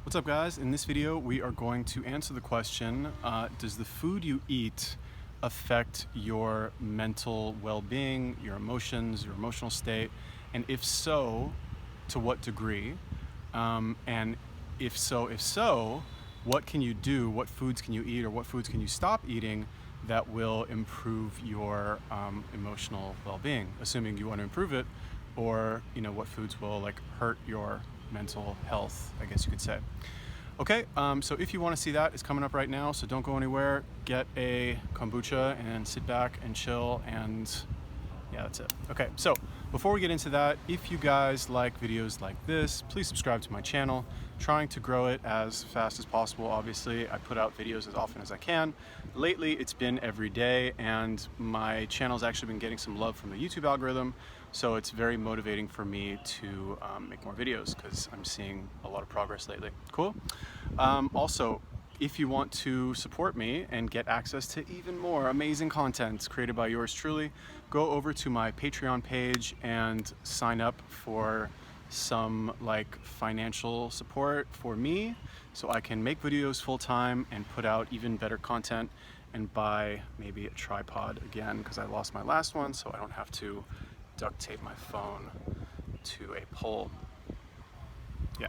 What's up, guys? In this video we are going to answer the question, does the food you eat affect your mental well-being, your emotions, your emotional state, and if so, to what degree? And if so, what can you do, what foods can you eat, or what foods can you stop eating that will improve your emotional well-being, assuming you want to improve it, or what foods will hurt your mental health, I guess you could say. Okay, so if you want to see that, it's coming up right now, so don't go anywhere. Get a kombucha and sit back and chill, and yeah, that's it. Okay, so before we get into that, if you guys like videos like this, please subscribe to my channel. Trying to grow it as fast as possible, obviously. I put out videos as often as I can. Lately, it's been every day, and my channel's actually been getting some love from the YouTube algorithm, so it's very motivating for me to make more videos because I'm seeing a lot of progress lately. Cool. Also, if you want to support me and get access to even more amazing content created by yours truly, go over to my Patreon page and sign up for some financial support for me so I can make videos full-time and put out even better content, and buy maybe a tripod again because I lost my last one, so I don't have to duct tape my phone to a pole. Yeah.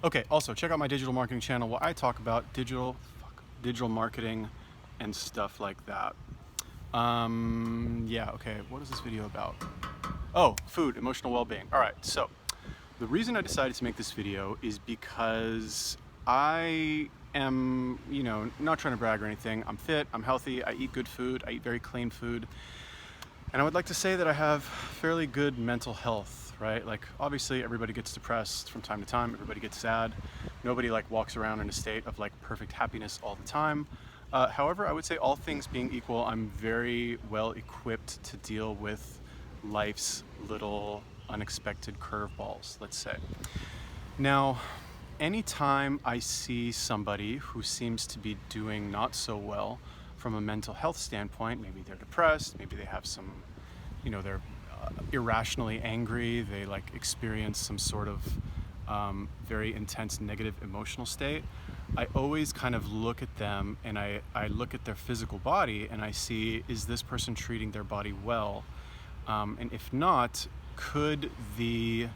Okay, also check out my digital marketing channel where I talk about digital marketing and stuff like that. Yeah, okay, what is this video about? Oh, food, emotional well-being. All right, so the reason I decided to make this video is because I am, not trying to brag or anything. I'm fit, I'm healthy, I eat good food, I eat very clean food. And I would like to say that I have fairly good mental health, right? Obviously everybody gets depressed from time to time, everybody gets sad. Nobody walks around in a state of perfect happiness all the time. However, I would say all things being equal, I'm very well equipped to deal with life's little unexpected curveballs, let's say. Now, anytime I see somebody who seems to be doing not so well from a mental health standpoint, maybe they're depressed, maybe they have some, they're irrationally angry, they experience some sort of very intense negative emotional state, I always kind of look at them and I look at their physical body and I see, is this person treating their body well? And if not, could the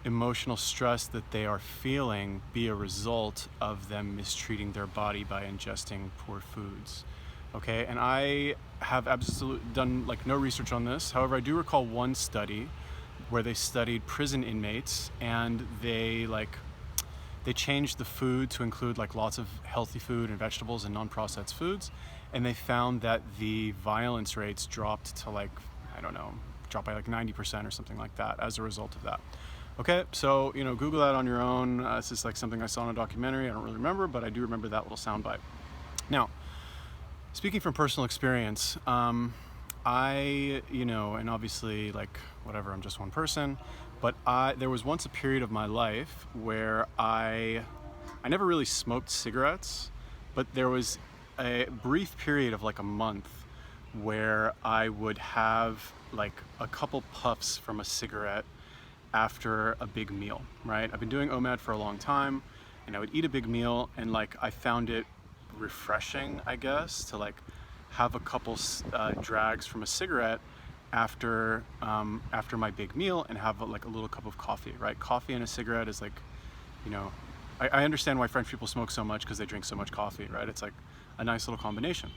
emotional stress that they are feeling be a result of them mistreating their body by ingesting poor foods? Okay, and I have absolutely done no research on this. However, I do recall one study where they studied prison inmates, and they changed the food to include lots of healthy food and vegetables and non-processed foods, and they found that the violence rates dropped to I don't know, dropped by 90% or something like that as a result of that. Okay, so Google that on your own. This is something I saw in a documentary. I don't really remember, but I do remember that little soundbite. Now, speaking from personal experience, I, and obviously whatever, I'm just one person, but there was once a period of my life where I never really smoked cigarettes, but there was a brief period of a month where I would have a couple puffs from a cigarette after a big meal, right? I've been doing OMAD for a long time, and I would eat a big meal, and I found it refreshing, I guess, to have a couple drags from a cigarette after my big meal, and have a little cup of coffee, right? Coffee and a cigarette is I understand why French people smoke so much because they drink so much coffee, right? It's a nice little combination.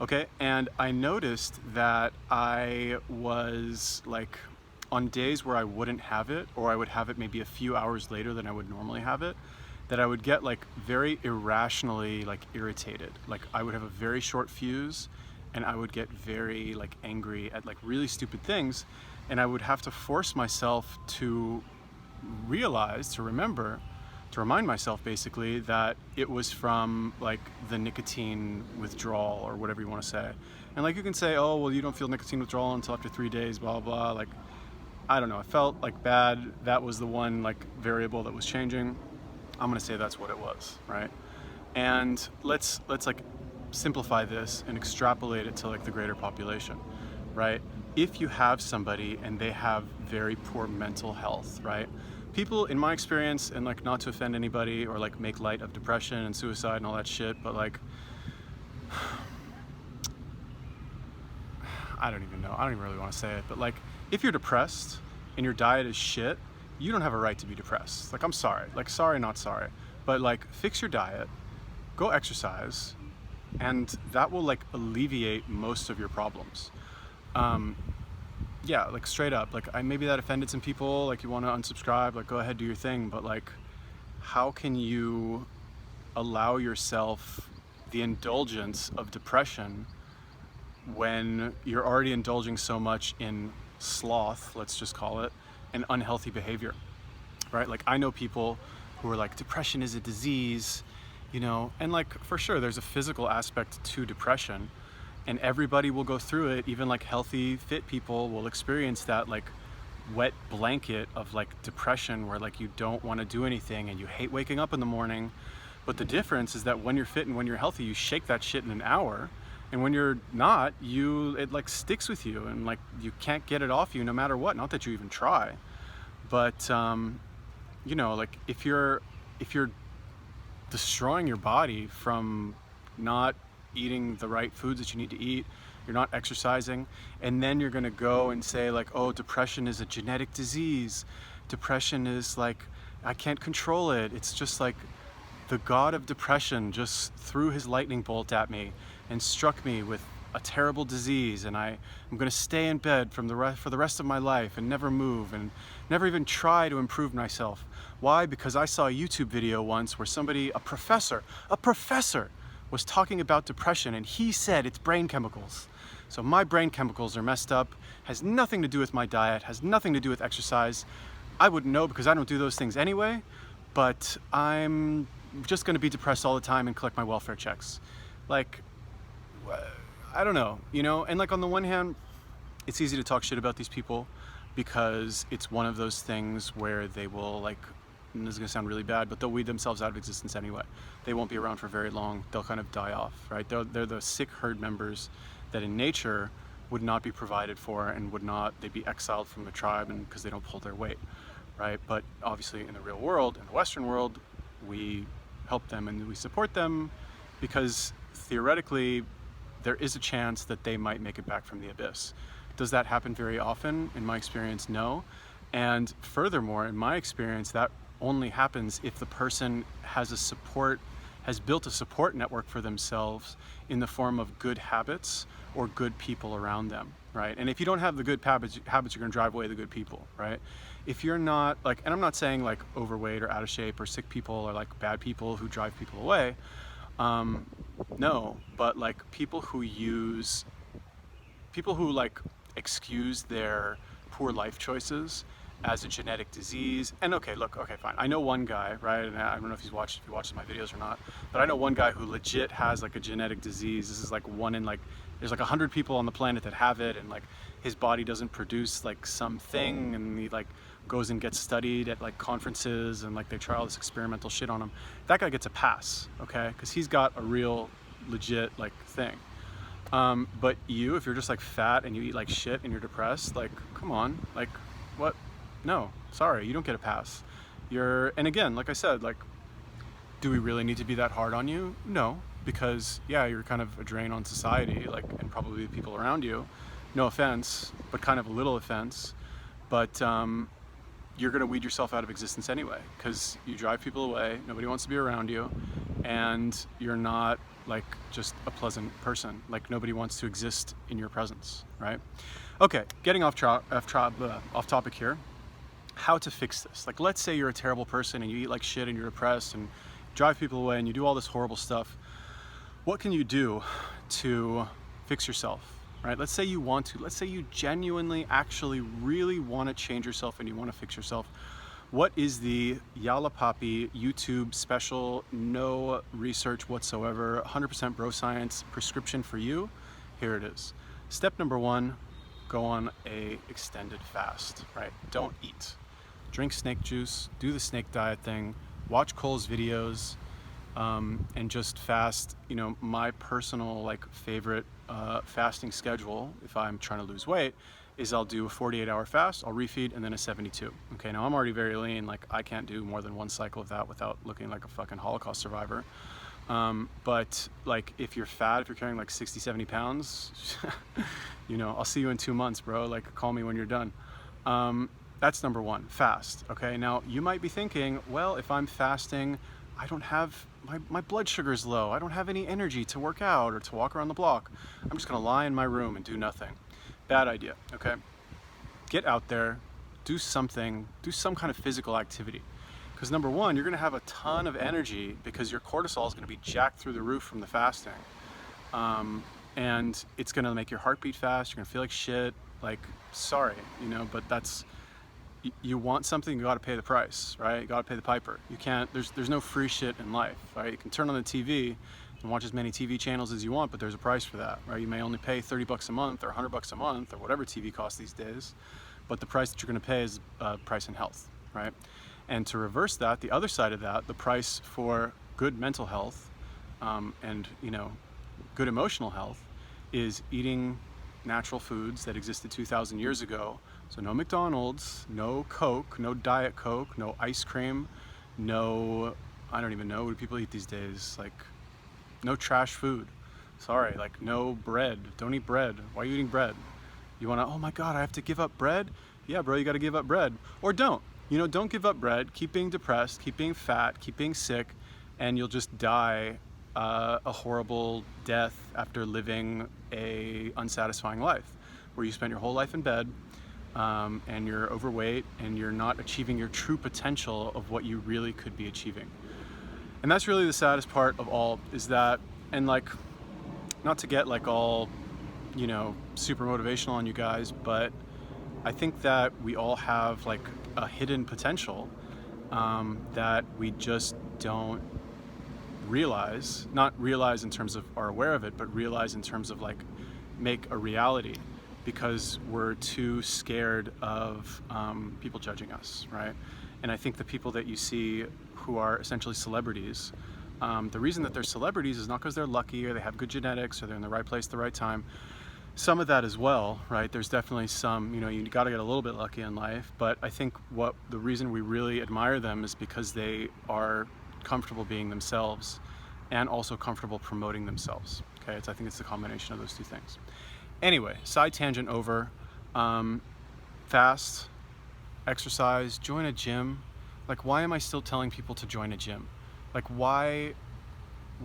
Okay, and I noticed that I was on days where I wouldn't have it, or I would have it maybe a few hours later than I would normally have it, that I would get very irrationally irritated. I would have a very short fuse, and I would get very angry at really stupid things, and I would have to force myself to remind myself basically that it was from the nicotine withdrawal, or whatever you want to say. And you can say, oh well, you don't feel nicotine withdrawal until after 3 days, blah blah blah. I don't know, I felt bad. That was the one variable that was changing. I'm gonna say that's what it was, right? And let's simplify this and extrapolate it to the greater population, right? If you have somebody and they have very poor mental health, right? people, in my experience, and like not to offend anybody or like make light of depression and suicide and all that shit, but like, I don't even know, I don't even really want to say it, but like, if you're depressed and your diet is shit, you don't have a right to be depressed. Like, I'm sorry, like, sorry, not sorry, but like, fix your diet, go exercise, and that will like alleviate most of your problems. Yeah, like straight up, like maybe that offended some people, like you want to unsubscribe, like go ahead, do your thing, but like, how can you allow yourself the indulgence of depression when you're already indulging so much in sloth, let's just call it, and unhealthy behavior, right? Like, I know people who are like, depression is a disease, you know, and like, for sure, there's a physical aspect to depression, and everybody will go through it. Even like healthy, fit people will experience that like wet blanket of like depression where like you don't want to do anything and you hate waking up in the morning. But the difference is that when you're fit and when you're healthy, you shake that shit in an hour. And when you're not, it like sticks with you, and like you can't get it off you no matter what. Not that you even try, but you know, like if you're destroying your body from not eating the right foods that you need to eat, you're not exercising, and then you're gonna go and say like, oh, depression is a genetic disease, depression is like, I can't control it, it's just like the god of depression just threw his lightning bolt at me and struck me with a terrible disease, and I'm gonna stay in bed for the rest of my life and never move and never even try to improve myself. Why? Because I saw a YouTube video once where a professor was talking about depression, and he said it's brain chemicals. So my brain chemicals are messed up, has nothing to do with my diet, has nothing to do with exercise. I wouldn't know because I don't do those things anyway, but I'm just gonna be depressed all the time and collect my welfare checks. Like, I don't know, you know? And like, on the one hand, it's easy to talk shit about these people because it's one of those things where they will like, and this is gonna sound really bad, but they'll weed themselves out of existence anyway. They won't be around for very long. They'll kind of die off, right? They're the sick herd members that in nature would not be provided for, and they'd be exiled from the tribe, and because they don't pull their weight, right? But obviously in the real world, in the Western world, we help them and we support them because theoretically there is a chance that they might make it back from the abyss. Does that happen very often? In my experience, no. And furthermore, in my experience, that only happens if the person has built a support network for themselves in the form of good habits or good people around them, right? And if you don't have the good habits, you're gonna drive away the good people, right? If you're not like, and I'm not saying like overweight or out of shape or sick people or like bad people who drive people away, no, but like people who like excuse their poor life choices as a genetic disease. And okay, fine. I know one guy, right? And I don't know if he watches my videos or not, but I know one guy who legit has like a genetic disease. This is like one in like, there's like 100 people on the planet that have it, and like his body doesn't produce like something, and he like goes and gets studied at like conferences, and like they try all this experimental shit on him. That guy gets a pass, okay? Because he's got a real legit like thing. But if you're just like fat and you eat like shit and you're depressed, like, come on, like, what? No, sorry, you don't get a pass. And again, like I said, like, do we really need to be that hard on you? No, because yeah, you're kind of a drain on society, like, and probably the people around you. No offense, but kind of a little offense. But you're gonna weed yourself out of existence anyway, because you drive people away, nobody wants to be around you, and you're not like just a pleasant person. Like, nobody wants to exist in your presence, right? Okay, getting off topic here. How to fix this? Like, let's say you're a terrible person and you eat like shit and you're depressed and drive people away and you do all this horrible stuff. What can you do to fix yourself, right? Let's say you genuinely, actually, really want to change yourself and you want to fix yourself. What is the Yalla Papi YouTube special, no research whatsoever, 100% bro science prescription for you? Here it is. Step number 1, go on a extended fast, right? Don't eat. Drink snake juice, do the snake diet thing, watch Cole's videos, and just fast. You know, my personal like favorite fasting schedule, if I'm trying to lose weight, is I'll do a 48-hour fast, I'll refeed, and then a 72. Okay, now I'm already very lean, like I can't do more than one cycle of that without looking like a fucking Holocaust survivor. But like if you're fat, if you're carrying like 60, 70 pounds, you know, I'll see you in 2 months, bro. Like call me when you're done. That's number one, fast. Okay, now you might be thinking, well, if I'm fasting, I don't have, my blood sugar's low. I don't have any energy to work out or to walk around the block. I'm just gonna lie in my room and do nothing. Bad idea, okay? Get out there, do something, do some kind of physical activity. Because number one, you're gonna have a ton of energy because your cortisol is gonna be jacked through the roof from the fasting. And it's gonna make your heart beat fast, you're gonna feel like shit, like, sorry, you know, but that's, you want something, you gotta pay the price, right? You gotta pay the piper. You can't, there's no free shit in life, right? You can turn on the TV and watch as many TV channels as you want, but there's a price for that, right? You may only pay 30 bucks a month or 100 bucks a month or whatever TV costs these days, but the price that you're gonna pay is price in health, right? And to reverse that, the other side of that, the price for good mental health and, you know, good emotional health is eating natural foods that existed 2,000 years ago. So no McDonald's, no Coke, no Diet Coke, no ice cream, no, I don't even know, what do people eat these days? Like, no trash food. Sorry, like no bread. Don't eat bread. Why are you eating bread? You wanna, oh my God, I have to give up bread? Yeah, bro, you gotta give up bread. Or don't. You know, don't give up bread. Keep being depressed, keep being fat, keep being sick, and you'll just die a horrible death after living a unsatisfying life, where you spent your whole life in bed, and you're overweight, and you're not achieving your true potential of what you really could be achieving. And that's really the saddest part of all, is that, and like, not to get like all, you know, super motivational on you guys, but I think that we all have like a hidden potential that we just don't realize, not realize in terms of are aware of it, but realize in terms of like make a reality, because we're too scared of people judging us, right? And I think the people that you see who are essentially celebrities, the reason that they're celebrities is not because they're lucky or they have good genetics or they're in the right place at the right time. Some of that as well, right? There's definitely some, you know, you got to get a little bit lucky in life, but I think what the reason we really admire them is because they are comfortable being themselves and also comfortable promoting themselves. Okay, I think it's the combination of those two things. Anyway, side tangent over. Fast, exercise, join a gym. Like, why am I still telling people to join a gym? Like, why?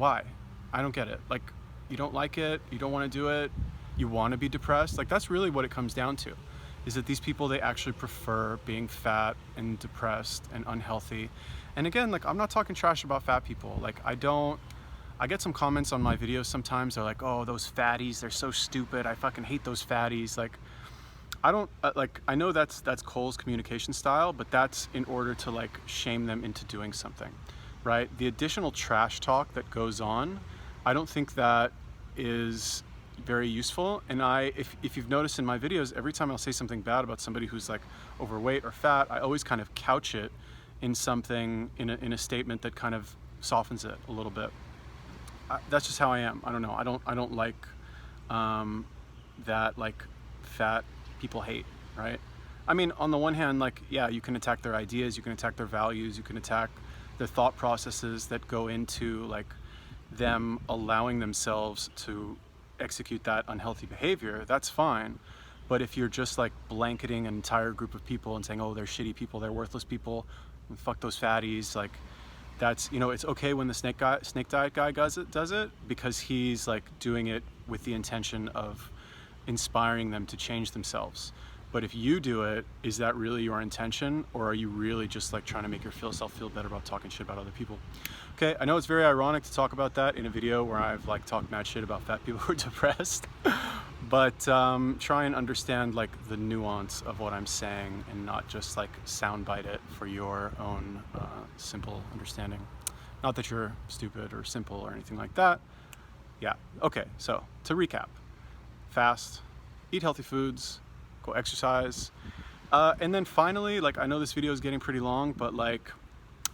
I don't get it. Like, you don't like it, you don't want to do it, you want to be depressed. Like, that's really what it comes down to, is that these people, they actually prefer being fat and depressed and unhealthy. And again, like, I'm not talking trash about fat people. Like, I get some comments on my videos sometimes, they're like, oh, those fatties, they're so stupid, I fucking hate those fatties. Like, I don't, like, I know that's Cole's communication style, but that's in order to like shame them into doing something, right? The additional trash talk that goes on, I don't think that is very useful. And if you've noticed in my videos, every time I'll say something bad about somebody who's like overweight or fat, I always kind of couch it in something, in a statement that kind of softens it a little bit. That's just how I am. I don't know. I don't like that like fat people hate, right? I mean, on the one hand, like, yeah, you can attack their ideas, you can attack their values, you can attack the thought processes that go into like them allowing themselves to execute that unhealthy behavior. That's fine. But if you're just like blanketing an entire group of people and saying, oh, they're shitty people, they're worthless people, fuck those fatties, like, that's, you know, it's okay when the snake diet guy does it because he's like doing it with the intention of inspiring them to change themselves. But if you do it, is that really your intention, or are you really just like trying to make yourself feel better about talking shit about other people? Okay, I know it's very ironic to talk about that in a video where I've like talked mad shit about fat people who are depressed, but try and understand like the nuance of what I'm saying and not just like soundbite it for your own simple understanding. Not that you're stupid or simple or anything like that. Yeah, okay, so to recap, fast, eat healthy foods, go exercise, and then finally, like, I know this video is getting pretty long, but like,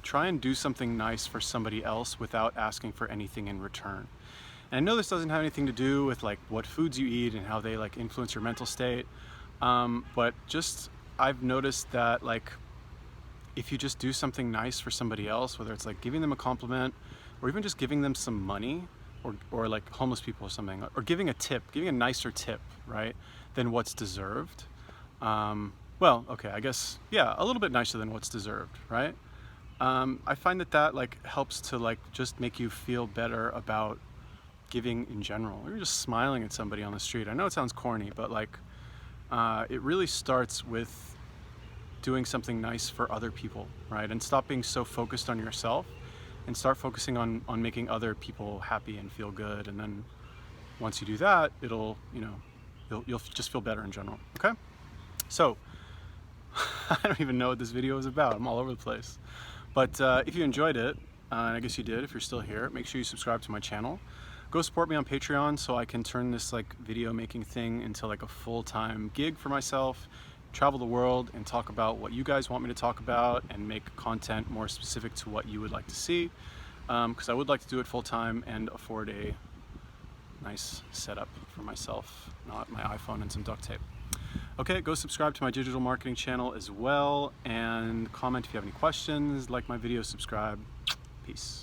try and do something nice for somebody else without asking for anything in return. And I know this doesn't have anything to do with like what foods you eat and how they like influence your mental state, But just, I've noticed that like, if you just do something nice for somebody else, whether it's like giving them a compliment or even just giving them some money, or like homeless people or something, or giving a tip, giving a nicer tip, right, than what's deserved. Well, okay, I guess, yeah, a little bit nicer than what's deserved, right? I find that like helps to like just make you feel better about giving in general. Or you're just smiling at somebody on the street. I know it sounds corny, but like, it really starts with doing something nice for other people, right? And stop being so focused on yourself and start focusing on making other people happy and feel good. And then once you do that, it'll, you'll just feel better in general, okay? So, I don't even know what this video is about. I'm all over the place. But if you enjoyed it, and I guess you did if you're still here, make sure you subscribe to my channel. Go support me on Patreon so I can turn this like video making thing into like a full-time gig for myself, travel the world and talk about what you guys want me to talk about and make content more specific to what you would like to see. Because I would like to do it full-time and afford a nice setup for myself, not my iPhone and some duct tape. Okay, go subscribe to my digital marketing channel as well, and comment if you have any questions, like my video, subscribe. Peace.